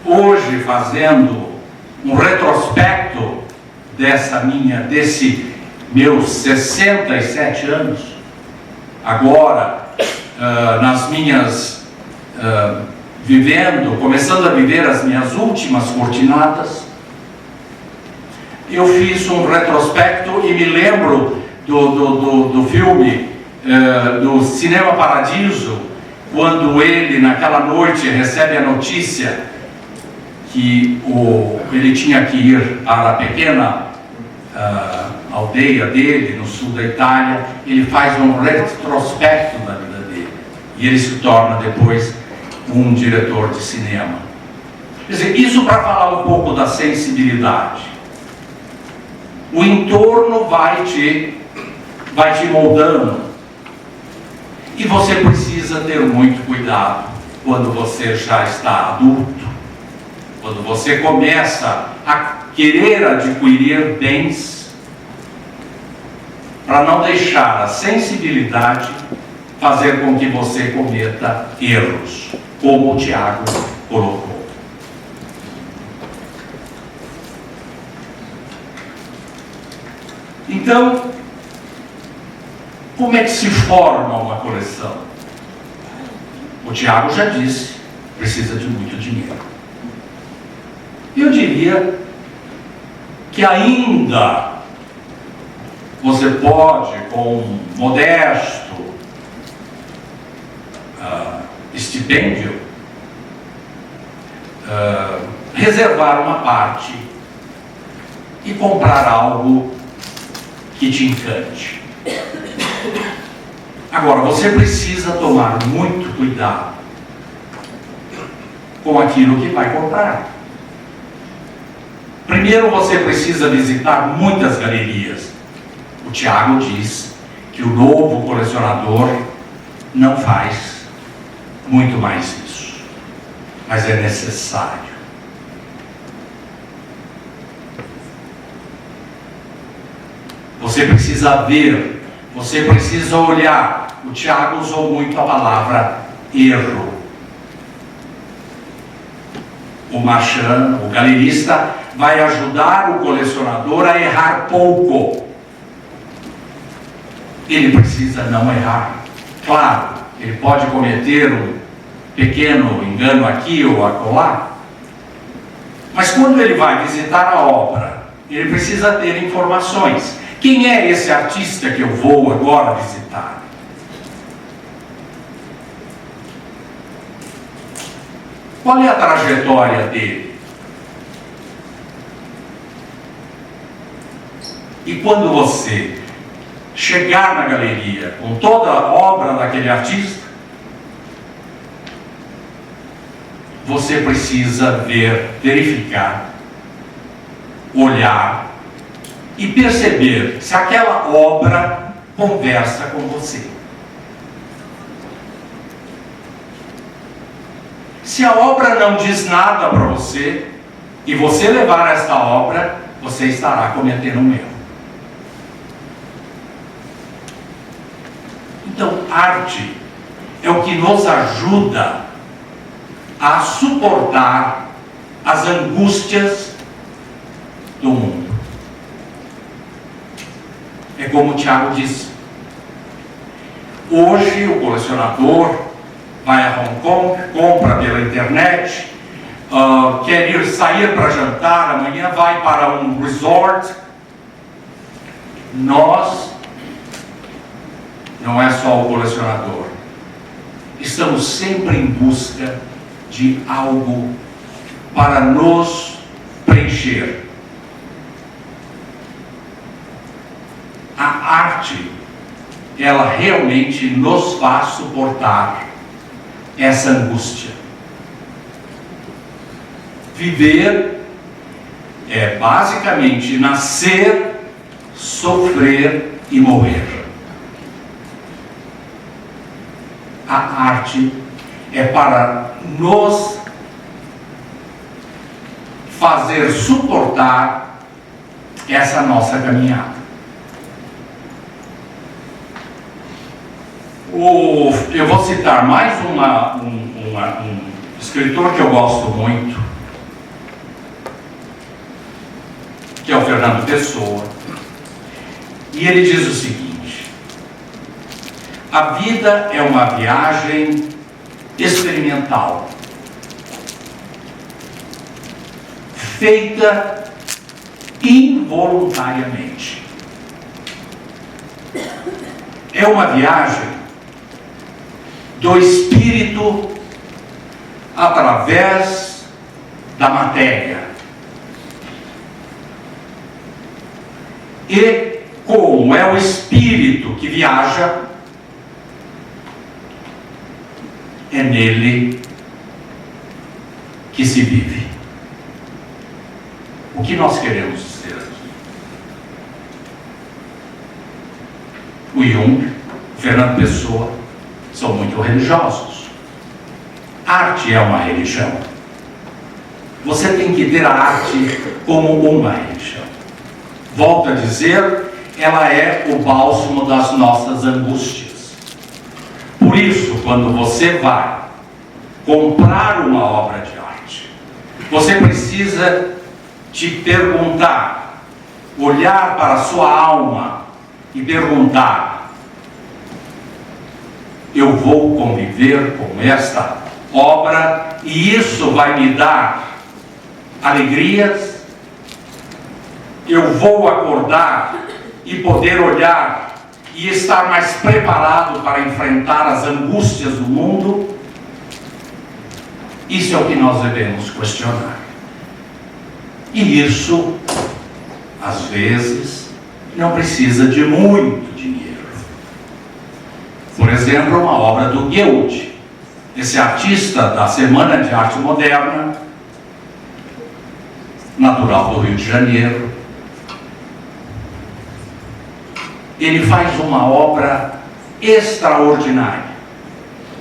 [SPEAKER 5] hoje, fazendo um retrospecto desse meus 67 anos, agora, começando a viver as minhas últimas cortinadas, eu fiz um retrospecto e me lembro do filme do Cinema Paradiso, quando ele, naquela noite, recebe a notícia que ele tinha que ir para a pequena aldeia dele, no sul da Itália. Ele faz um retrospecto da vida dele. E ele se torna depois um diretor de cinema. Quer dizer, isso para falar um pouco da sensibilidade. O entorno vai te moldando. E você precisa ter muito cuidado quando você já está adulto, quando você começa a querer adquirir bens, para não deixar a sensibilidade fazer com que você cometa erros, como o Tiago colocou. Então, como é que se forma uma coleção? O Tiago já disse, precisa de muito dinheiro. Eu diria que ainda você pode, com um modesto estipêndio, reservar uma parte e comprar algo que te encante. Agora, você precisa tomar muito cuidado com aquilo que vai comprar. Primeiro, você precisa visitar muitas galerias. O Tiago diz que o novo colecionador não faz muito mais isso, mas é necessário. Você precisa ver, você precisa olhar. O Tiago usou muito a palavra erro. O Marchand, o galerista, vai ajudar o colecionador a errar pouco. Ele precisa não errar. Claro, ele pode cometer pequeno engano aqui ou acolá. Mas quando ele vai visitar a obra, ele precisa ter informações. Quem é esse artista que eu vou agora visitar? Qual é a trajetória dele? E quando você chegar na galeria com toda a obra daquele artista, você precisa ver, verificar, olhar e perceber se aquela obra conversa com você. Se a obra não diz nada para você, e você levar esta obra, você estará cometendo um erro. Então, arte é o que nos ajuda a suportar as angústias do mundo. É como o Tiago disse. Hoje o colecionador vai a Hong Kong, compra pela internet, quer sair para jantar, amanhã vai para um resort. Nós, não é só o colecionador, estamos sempre em busca de algo para nos preencher. A arte, ela realmente nos faz suportar essa angústia. Viver é basicamente nascer, sofrer e morrer. A arte é para nos fazer suportar essa nossa caminhada. Eu vou citar mais um escritor que eu gosto muito, que é o Fernando Pessoa, e ele diz o seguinte: a vida é uma viagem experimental, feita involuntariamente. É uma viagem do espírito através da matéria. E como é o espírito que viaja, é nele que se vive. O que nós queremos dizer aqui? O Jung, o Fernando Pessoa, são muito religiosos. Arte é uma religião. Você tem que ter a arte como uma religião. Volto a dizer, ela é o bálsamo das nossas angústias. Por isso, quando você vai comprar uma obra de arte, você precisa te perguntar, olhar para a sua alma e perguntar: eu vou conviver com esta obra e isso vai me dar alegrias? Eu vou acordar e poder olhar e estar mais preparado para enfrentar as angústias do mundo? Isso é o que nós devemos questionar. E isso, às vezes, não precisa de muito dinheiro. Por exemplo, uma obra do Goethe, esse artista da Semana de Arte Moderna, natural do Rio de Janeiro. Ele faz uma obra extraordinária,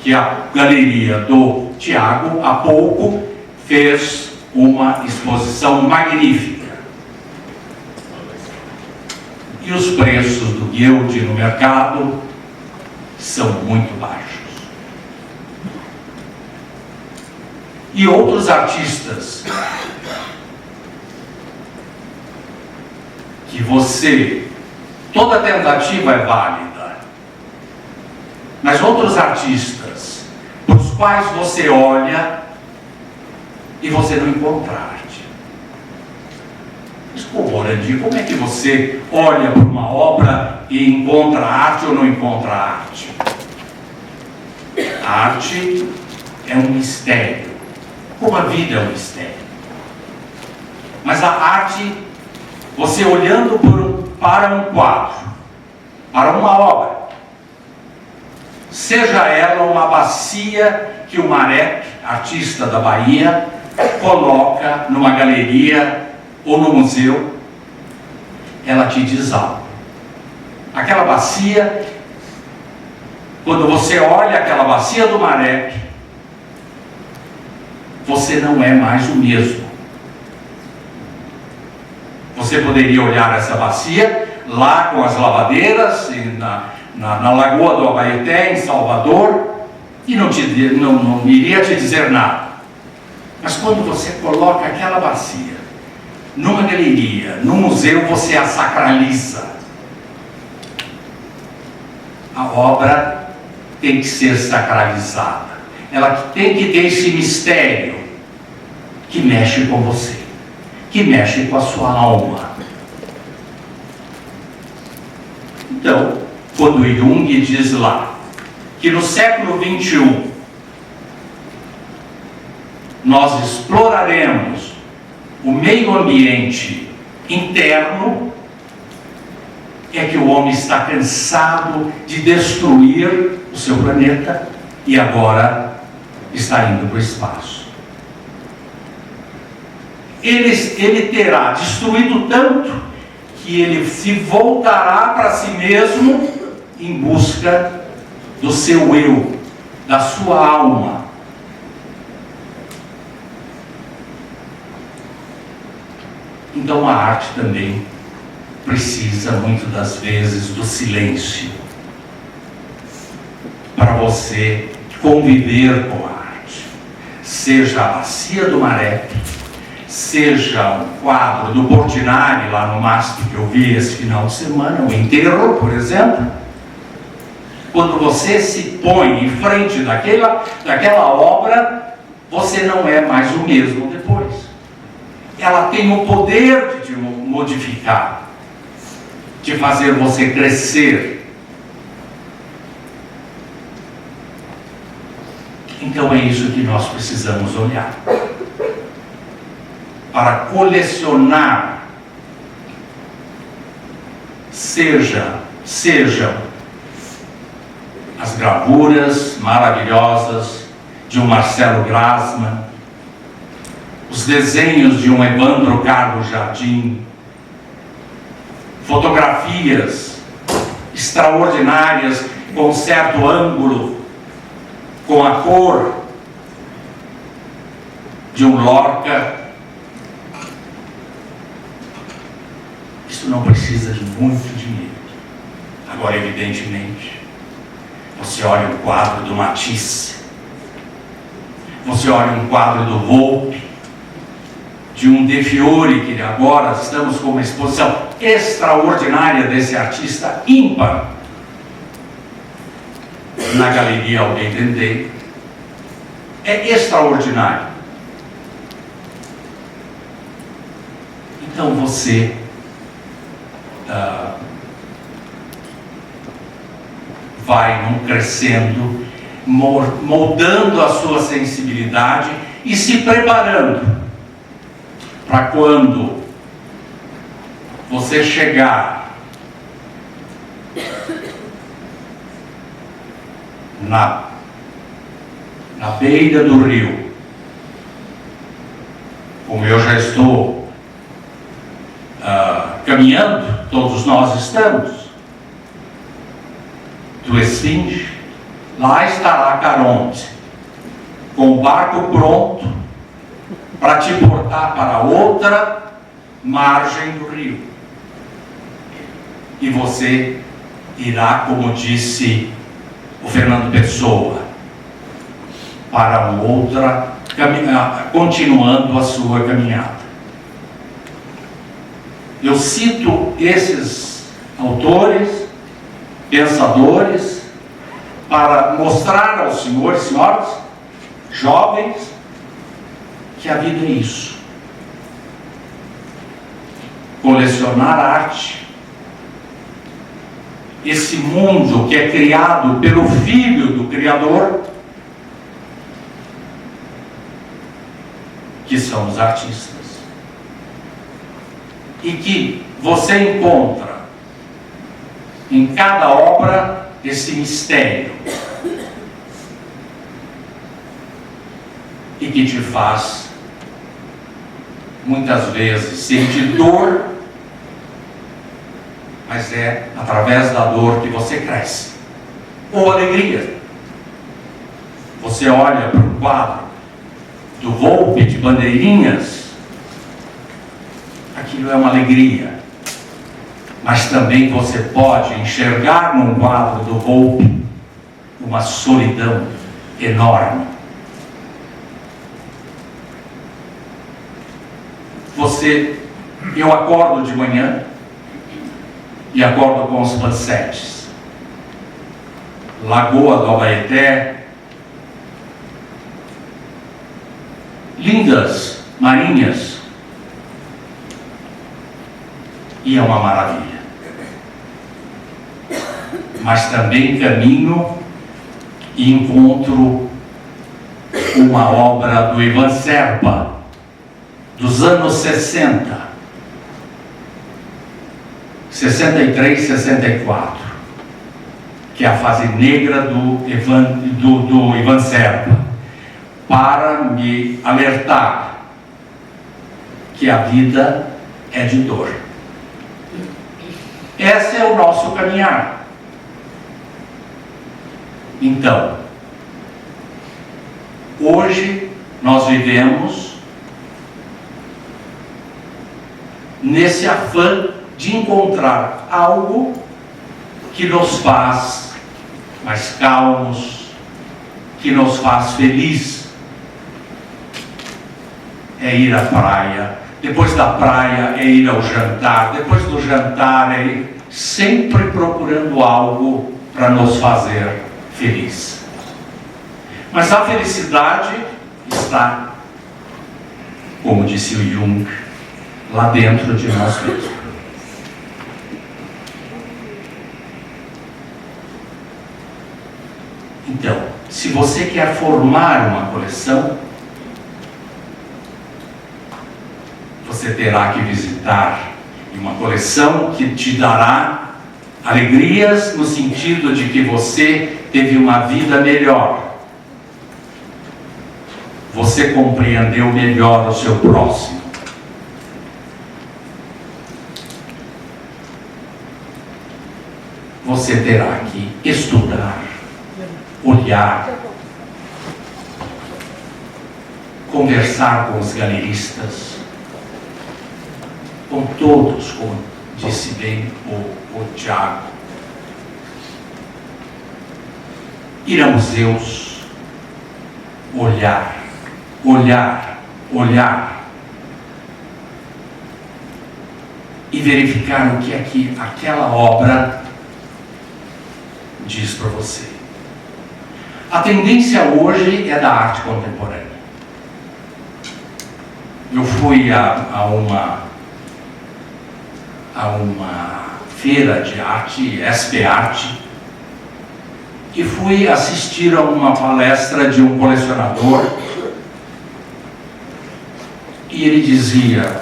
[SPEAKER 5] que a galeria do Tiago, há pouco, fez uma exposição magnífica. E os preços do Goethe no mercado são muito baixos. E outros artistas que toda tentativa é válida, mas outros artistas para os quais você olha e você não encontra arte. Desculpa, Orandi, como é que você olha para uma obra e encontra arte ou não encontra arte? A arte é um mistério, como a vida é um mistério. Mas a arte, você olhando para um quadro, para uma obra, seja ela uma bacia que o Marek, artista da Bahia, coloca numa galeria ou no museu, ela te diz algo. Aquela bacia, quando você olha aquela bacia do Marek, você não é mais o mesmo. Você poderia olhar essa bacia lá com as lavadeiras na Lagoa do Abaeté, em Salvador, e não iria te dizer nada. Mas quando você coloca aquela bacia numa galeria, num museu, você a sacraliza. A obra tem que ser sacralizada. Ela tem que ter esse mistério que mexe com você, que mexe com a sua alma. Então, quando Jung diz lá que no século XXI nós exploraremos o meio ambiente interno, é que o homem está cansado de destruir o seu planeta e agora está indo para o espaço. Ele terá destruído tanto que ele se voltará para si mesmo em busca do seu eu, da sua alma. Então a arte também precisa muitas das vezes do silêncio para você conviver com a arte. Seja a bacia do Marek, seja um quadro do Portinari lá no MASP que eu vi esse final de semana, o Enterro, por exemplo. Quando você se põe em frente daquela obra, você não é mais o mesmo depois. Ela tem o poder de te modificar, de fazer você crescer. Então é isso que nós precisamos olhar. Para colecionar, sejam as gravuras maravilhosas de um Marcelo Grassmann, os desenhos de um Evandro Carlos Jardim, fotografias extraordinárias com certo ângulo, com a cor de um Lorca. Isso não precisa de muito dinheiro. Agora, evidentemente, você olha um quadro do Matisse, você olha um quadro do Volpe, de um De Fiori, que agora estamos com uma exposição extraordinária desse artista ímpar na Galeria Alguém Tendei. É extraordinário. Então você vai crescendo, moldando a sua sensibilidade e se preparando para quando você chegar na beira do rio, como eu já estou caminhando, todos nós estamos, do Esfinge, lá estará Caronte, com o barco pronto para te portar para outra margem do rio. E você irá, como disse o Fernando Pessoa, para outra, continuando a sua caminhada. Eu cito esses autores, pensadores, para mostrar aos senhores e senhoras, jovens, que a vida é isso. Colecionar arte. Esse mundo que é criado pelo Filho do Criador, que são os artistas. E que você encontra em cada obra esse mistério. E que te faz, muitas vezes, sentir dor, mas é através da dor que você cresce. Ou alegria. Você olha para o quadro do Volpe de Bandeirinhas, aquilo é uma alegria. Mas também você pode enxergar num quadro do Volpe uma solidão enorme. Eu acordo de manhã e acordo com os pansetes. Lagoa do Abaeté, lindas marinhas, e é uma maravilha. Mas também caminho e encontro uma obra do Ivan Serpa, dos anos 60, 63, 64, que é a fase negra do Ivan Serpa, para me alertar que a vida é de dor. Esse é o nosso caminhar. Então, hoje nós vivemos nesse afã de encontrar algo que nos faz mais calmos, que nos faz feliz. É ir à praia, depois da praia é ir ao jantar, depois do jantar é ir sempre procurando algo para nos fazer feliz. Mas a felicidade está, como disse o Jung, lá dentro de nós mesmos. Então, se você quer formar uma coleção, você terá que visitar uma coleção que te dará alegrias, no sentido de que você teve uma vida melhor. Você compreendeu melhor o seu próximo. Você terá que estudar, olhar, conversar com os galeristas, com todos, como disse bem o Tiago. Ir a museus, olhar, olhar, olhar, e verificar o que aquela obra diz para você. A tendência hoje é da arte contemporânea. Eu fui a uma feira de arte, SP Arte, e fui assistir a uma palestra de um colecionador, e ele dizia: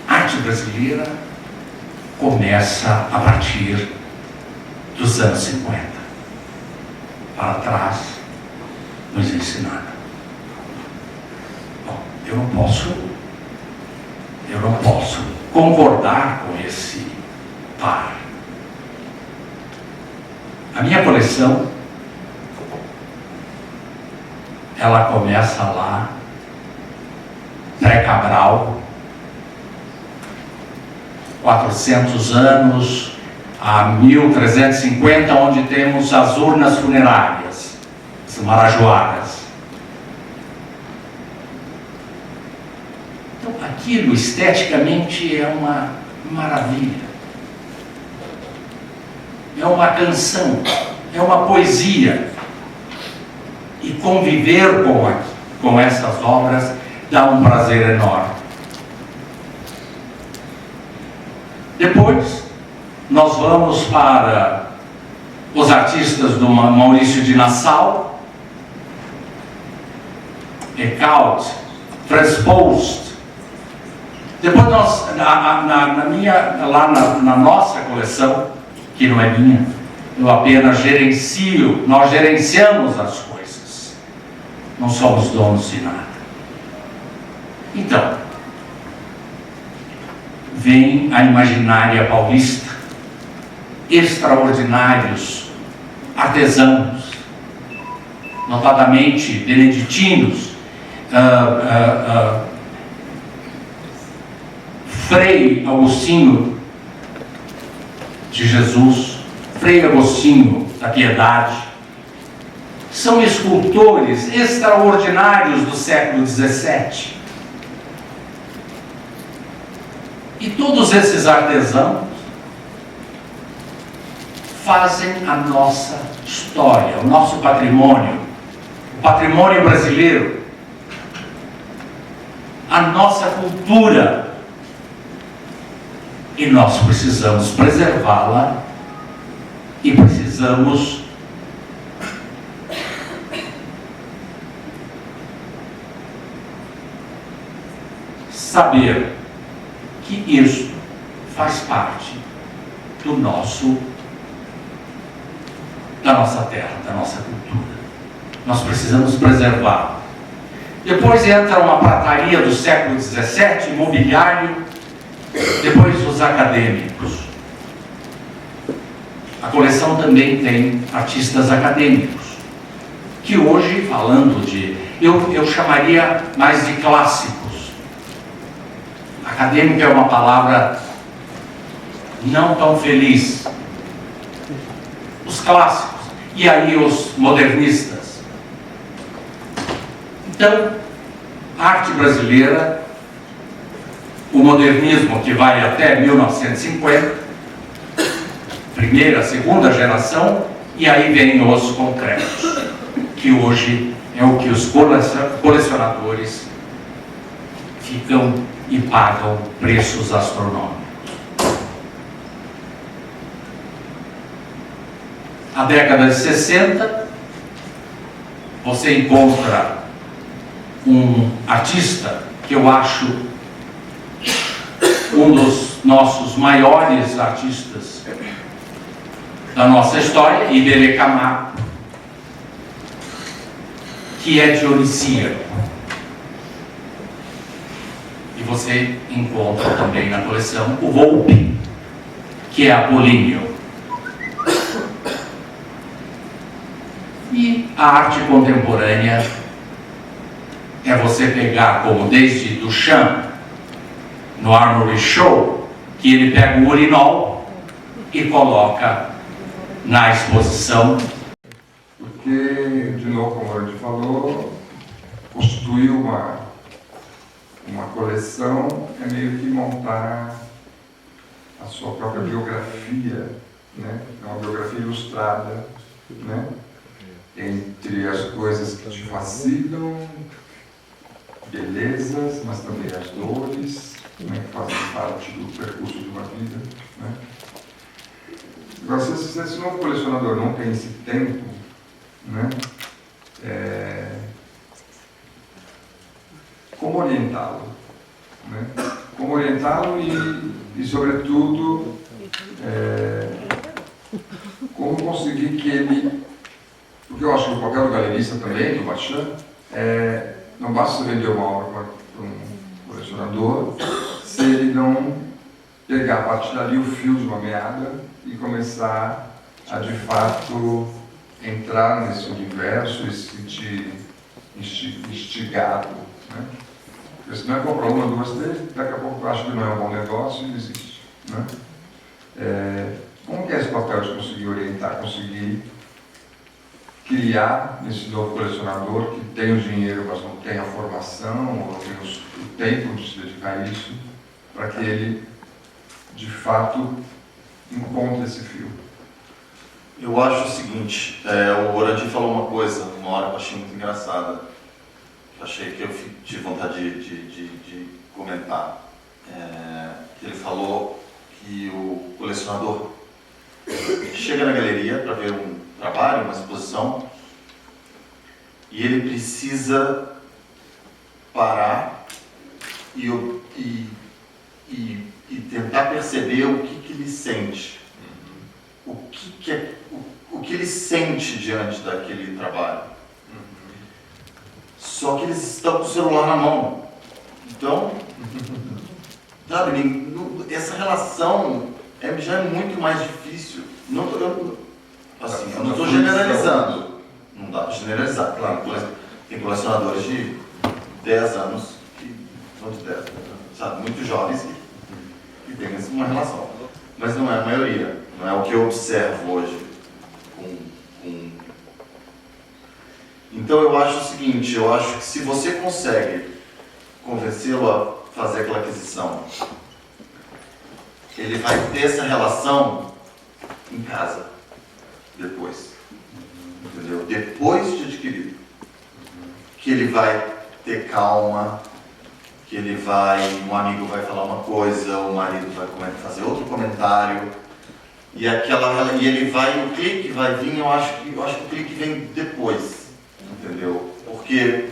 [SPEAKER 5] a arte brasileira começa a partir dos anos 50. Para trás, nos ensinaram. Bom, eu não posso concordar com esse par. A minha coleção, ela começa lá, pré-Cabral, 400 anos, a 1350, onde temos as urnas funerárias, as marajoaras. Então, aquilo esteticamente é uma maravilha. É uma canção, é uma poesia. e conviver com essas obras dá um prazer enorme. Depois, nós vamos para os artistas do Maurício de Nassau, Eckhout, Franz Post. Depois nós, na nossa coleção, que não é minha, eu apenas gerencio, nós gerenciamos as coisas, não somos donos de nada. Então, vem a Imaginária Paulista, extraordinários artesãos, notadamente beneditinos, Frei Agostinho de Jesus, Frei Agostinho da Piedade, são escultores extraordinários do século XVII. E todos esses artesãos fazem a nossa história, o nosso patrimônio, o patrimônio brasileiro, a nossa cultura. E nós precisamos preservá-la e precisamos saber que isso faz parte do da nossa terra, da nossa cultura. Nós precisamos preservá-la. Depois entra uma prataria do século XVII, mobiliário, depois os acadêmicos. A coleção também tem artistas acadêmicos, que hoje, falando de... Eu chamaria mais de clássicos. Acadêmico é uma palavra não tão feliz. Os clássicos, e aí os modernistas. Então, a arte brasileira, o modernismo que vai até 1950, primeira, segunda geração, e aí vem os concretos, que hoje é o que os colecionadores ficam e pagam preços astronômicos. A década de 60, você encontra um artista que eu acho um dos nossos maiores artistas da nossa história, Iberê Camargo, que é dionisíaco. E você encontra também na coleção o Volpe, que é apolíneo. E a arte contemporânea é você pegar, como desde Duchamp, no Armory Show, que ele pega o urinol e coloca na exposição.
[SPEAKER 4] Porque, de novo, como a gente falou, constituir uma coleção é meio que montar a sua própria biografia, né? É uma biografia ilustrada, né? Entre as coisas que te fascinam, belezas, mas também as dores, né, que fazem parte do percurso de uma vida, né? Agora, se esse novo colecionador não tem esse tempo, né, como orientá-lo? Né? Como orientá-lo e sobretudo, como conseguir que ele... Porque eu acho que o papel do galerista também, do marchand, não basta você vender uma obra para um colecionador se ele não pegar a partir dali o fio de uma meada e começar a, de fato, entrar nesse universo e se sentir instigado. Né? Porque se não é comprar uma, duas, três, daqui a pouco eu acho que não é um bom negócio e desiste. Né? Como que é esse papel de conseguir orientar, conseguir criar nesse novo colecionador que tem o dinheiro, mas não tem a formação, ou tem o tempo de se dedicar a isso, para que ele, de fato, encontre esse fio?
[SPEAKER 6] Eu acho o seguinte, o Orandi falou uma coisa, uma hora que eu achei muito engraçada, que eu achei que eu tive vontade de comentar. Ele falou que o colecionador chega na galeria para ver um trabalho, uma exposição, e ele precisa parar e tentar perceber o que ele sente. O que ele sente diante daquele trabalho. Só que eles estão com o celular na mão. Então, sabe, essa relação já é muito mais difícil. Eu não estou generalizando. Não dá para generalizar, claro. Tem colecionadores de 10 anos que são de 10 anos, sabe, muito jovens que têm uma relação. Mas não é a maioria. Não é o que eu observo hoje. Então eu acho o seguinte, eu acho que se você consegue convencê-lo a fazer aquela aquisição, ele vai ter essa relação em casa, depois. Entendeu? Depois de adquirido. Que ele vai ter calma, que um amigo vai falar uma coisa, o marido vai fazer outro comentário, e ele vai, o clique vai vir, eu acho que o clique vem depois, entendeu? Porque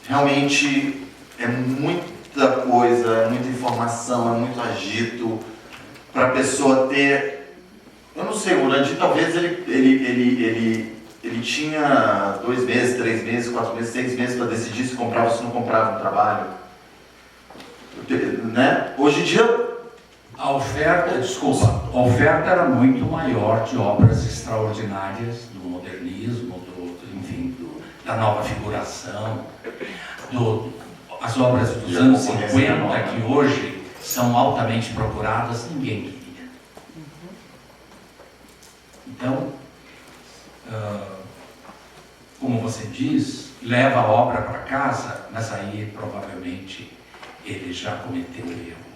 [SPEAKER 6] realmente é muita coisa, é muita informação, é muito agito para a pessoa ter. Eu não sei, o Orandi talvez ele tinha 2 meses, 3 meses, 4 meses, 6 meses para decidir se comprava ou se não comprava um trabalho. Né? Hoje em dia
[SPEAKER 5] a oferta era muito maior de obras extraordinárias do modernismo, da nova figuração, as obras dos anos 50, que hoje são altamente procuradas, ninguém queria. Então, como você diz, leva a obra para casa, mas aí provavelmente ele já cometeu o erro.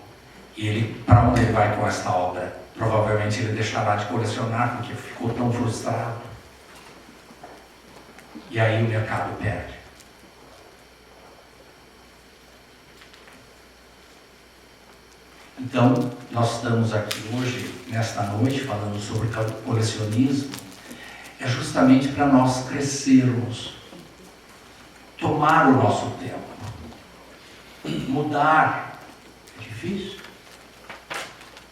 [SPEAKER 5] E para onde ele vai com esta obra? Provavelmente ele deixará de colecionar porque ficou tão frustrado. E aí o mercado perde. Então, nós estamos aqui hoje, nesta noite, falando sobre colecionismo, é justamente para nós crescermos, tomar o nosso tempo, mudar. É difícil,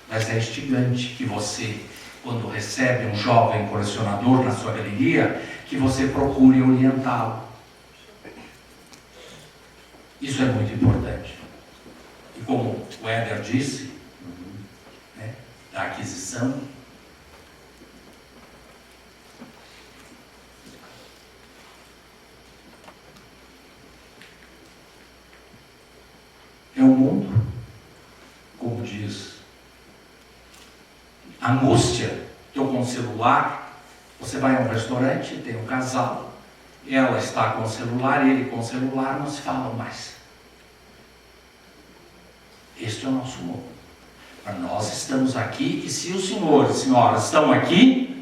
[SPEAKER 5] mas é instigante que você, quando recebe um jovem colecionador na sua galeria, que você procure orientá-lo. Isso é muito importante. E como o Éder disse, né, da aquisição, é um mundo, como diz, angústia. Estou com o celular, você vai a um restaurante, tem um casal, ela está com o celular, ele com o celular, não se falam mais. Este é o nosso mundo. Nós estamos aqui, e se os senhores e senhoras estão aqui,